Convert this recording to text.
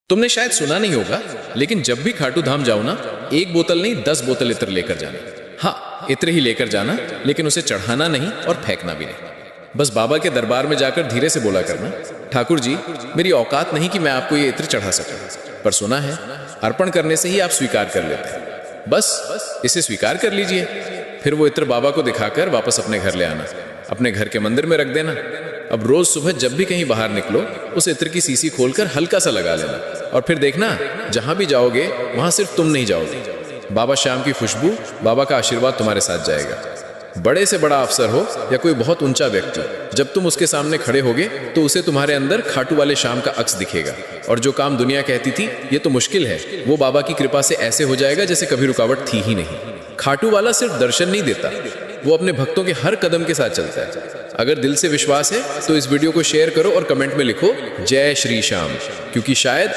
तुमने शायद सुना नहीं होगा, लेकिन जब भी खाटू धाम जाओ ना, एक बोतल नहीं 10 बोतल इत्र लेकर जाना। हाँ, इत्र ही लेकर जाना, लेकिन उसे चढ़ाना नहीं और फेंकना भी नहीं। बस बाबा के दरबार में जाकर धीरे से बोला करना, ठाकुर जी, मेरी औकात नहीं कि मैं आपको ये इत्र चढ़ा सकूं, पर सुना है अर्पण करने से ही आप स्वीकार कर लेते हैं। बस इसे स्वीकार कर लीजिए। फिर वो इत्र बाबा को दिखाकर वापस अपने घर ले आना, अपने घर के मंदिर में रख देना। अब रोज सुबह जब भी कहीं बाहर निकलो, उस इत्र की सीसी खोलकर हल्का सा लगा लेना, और फिर देखना जहां भी जाओगे वहां सिर्फ तुम नहीं जाओगे, बाबा श्याम की खुशबू, बाबा का आशीर्वाद तुम्हारे साथ जाएगा। बड़े से बड़ा अफसर हो या कोई बहुत ऊंचा व्यक्ति, जब तुम उसके सामने खड़े होगे तो उसे तुम्हारे अंदर खाटू वाले श्याम का अक्स दिखेगा, और जो काम दुनिया कहती थी ये तो मुश्किल है, वो बाबा की कृपा से ऐसे हो जाएगा जैसे कभी रुकावट थी ही नहीं। खाटू वाला सिर्फ दर्शन नहीं देता, वो अपने भक्तों के हर कदम के साथ चलता है। अगर दिल से विश्वास है तो इस वीडियो को शेयर करो और कमेंट में लिखो जय श्री श्याम, क्योंकि शायद